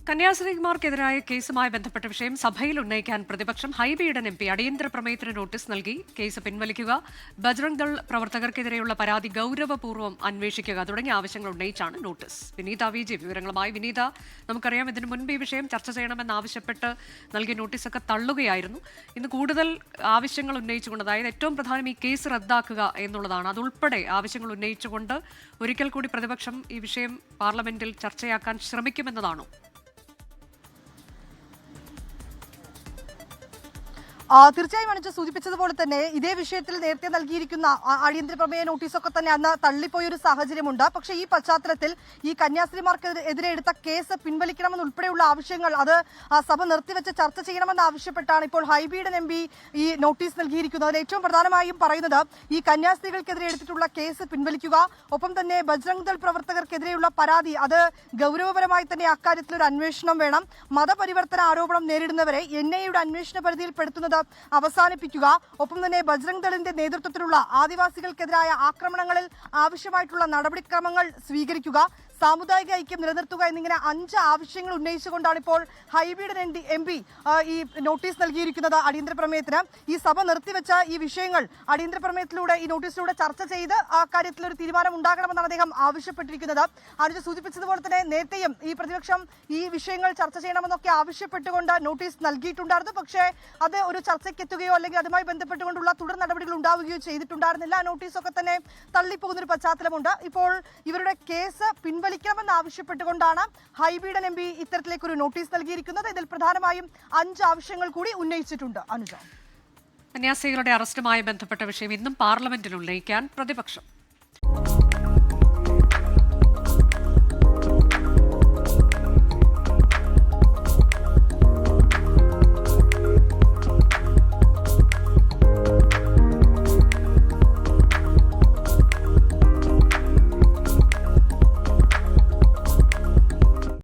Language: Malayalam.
കന്യാസ്ത്രീമാർക്കെതിരായ കേസുമായി ബന്ധപ്പെട്ട വിഷയം സഭയിൽ ഉന്നയിക്കാൻ പ്രതിപക്ഷം ഹൈബി എം പി അടിയന്തര പ്രമേയത്തിന് നോട്ടീസ് നൽകി. കേസ് പിൻവലിക്കുക, ബജ്റംഗ് ദൾ പ്രവർത്തകർക്കെതിരെയുള്ള പരാതി ഗൌരവപൂർവ്വം അന്വേഷിക്കുക തുടങ്ങിയ ആവശ്യങ്ങൾ ഉന്നയിച്ചാണ് നോട്ടീസ്. വിനീത വി.ജി വിവരങ്ങളുമായി. വിനീത, നമുക്കറിയാം ഇതിനു മുൻപ് ഈ വിഷയം ചർച്ച ചെയ്യണമെന്നാവശ്യപ്പെട്ട് നൽകിയ നോട്ടീസൊക്കെ തള്ളുകയായിരുന്നു. ഇന്ന് കൂടുതൽ ആവശ്യങ്ങൾ ഉന്നയിച്ചുകൊണ്ട്, അതായത് ഏറ്റവും പ്രധാനം ഈ കേസ് റദ്ദാക്കുക എന്നുള്ളതാണ്. അതുൾപ്പെടെ ആവശ്യങ്ങൾ ഉന്നയിച്ചുകൊണ്ട് ഒരിക്കൽ കൂടി പ്രതിപക്ഷം ഈ വിഷയം പാർലമെന്റിൽ ചർച്ചയാക്കാൻ ശ്രമിക്കുമെന്നതാണോ? തീർച്ചയായും അനുജ സൂചിപ്പിച്ചതുപോലെ തന്നെ ഇതേ വിഷയത്തിൽ നേരത്തെ നൽകിയിരിക്കുന്ന അടിയന്തര പ്രമേയ നോട്ടീസൊക്കെ തന്നെ അന്ന് തള്ളിപ്പോയൊരു സാഹചര്യമുണ്ട്. പക്ഷേ ഈ പശ്ചാത്തലത്തിൽ ഈ കന്യാസ്ത്രീമാർക്കെതിരെ എടുത്ത കേസ് പിൻവലിക്കണമെന്നുൾപ്പെടെയുള്ള ആവശ്യങ്ങൾ അത് സഭ നിർത്തിവെച്ച് ചർച്ച ചെയ്യണമെന്ന് ആവശ്യപ്പെട്ടാണ് ഇപ്പോൾ ഹൈബി എം പി ഈ നോട്ടീസ് നൽകിയിരിക്കുന്നത്. അതിൽ ഏറ്റവും പ്രധാനമായും പറയുന്നത് ഈ കന്യാസ്ത്രീകൾക്കെതിരെ എടുത്തിട്ടുള്ള കേസ് പിൻവലിക്കുക, ഒപ്പം തന്നെ ബജ്റംഗ് ദൾ പ്രവർത്തകർക്കെതിരെയുള്ള പരാതി അത് ഗൌരവപരമായി തന്നെ അക്കാര്യത്തിൽ ഒരു അന്വേഷണം വേണം. മതപരിവർത്തന ആരോപണം നേരിടുന്നവരെ എൻഐയുടെ അന്വേഷണ പരിധിയിൽപ്പെടുത്തുന്നത് അവസാനിപ്പിക്കുക, ഒപ്പം തന്നെ ബജ്റംഗ് ദളിന്റെ നേതൃത്വത്തിലുള്ള ആദിവാസികൾക്കെതിരായ ആക്രമണങ്ങളിൽ ആവശ്യമായിട്ടുള്ള നടപടിക്രമങ്ങൾ സ്വീകരിക്കുക, സാമുദായിക ഐക്യം നിലനിർത്തുക എന്നിങ്ങനെ 5 ആവശ്യങ്ങൾ ഉന്നയിച്ചുകൊണ്ടാണ് ഇപ്പോൾ ഹൈബി എം പി ഈ നോട്ടീസ് നൽകിയിരിക്കുന്നത് അടിയന്തര പ്രമേയത്തിന്. ഈ സഭ നിർത്തിവെച്ച ഈ വിഷയങ്ങൾ അടിയന്തര പ്രമേയത്തിലൂടെ ഈ നോട്ടീസിലൂടെ ചർച്ച ചെയ്ത് അക്കാര്യത്തിൽ ഒരു തീരുമാനം ഉണ്ടാകണമെന്നാണ് അദ്ദേഹം ആവശ്യപ്പെട്ടിരിക്കുന്നത്. അനുജ സൂചിപ്പിച്ചതുപോലെ തന്നെ നേരത്തെയും ഈ പ്രതിപക്ഷം ഈ വിഷയങ്ങൾ ചർച്ച ചെയ്യണമെന്നൊക്കെ ആവശ്യപ്പെട്ടുകൊണ്ട് നോട്ടീസ് നൽകിയിട്ടുണ്ടായിരുന്നു. പക്ഷേ അത് ഒരു ചർച്ചയ്ക്കെത്തുകയോ അല്ലെങ്കിൽ അതുമായി ബന്ധപ്പെട്ടുകൊണ്ടുള്ള തുടർ നടപടികൾ ഉണ്ടാവുകയോ ചെയ്തിട്ടുണ്ടായിരുന്നില്ല. നോട്ടീസൊക്കെ തന്നെ തള്ളിപ്പോകുന്നൊരു പശ്ചാത്തലമുണ്ട്. ഇപ്പോൾ ഇവരുടെ കേസ് പിൻവലിക്കണമെന്ന് ആവശ്യപ്പെട്ടുകൊണ്ടാണ് ഹൈബി എം പി ഇത്തരത്തിലേക്കൊരു നോട്ടീസ് നൽകിയിരിക്കുന്നത്. ഇതിൽ പ്രധാനമായും 5 ആവശ്യങ്ങൾ കൂടി ഉന്നയിച്ചിട്ടുണ്ട്. അനുജ, കന്യാസ്ത്രീകളുടെ അറസ്റ്റുമായി ബന്ധപ്പെട്ട വിഷയം ഇന്നും പാർലമെന്റിൽ ഉന്നയിക്കാൻ പ്രതിപക്ഷം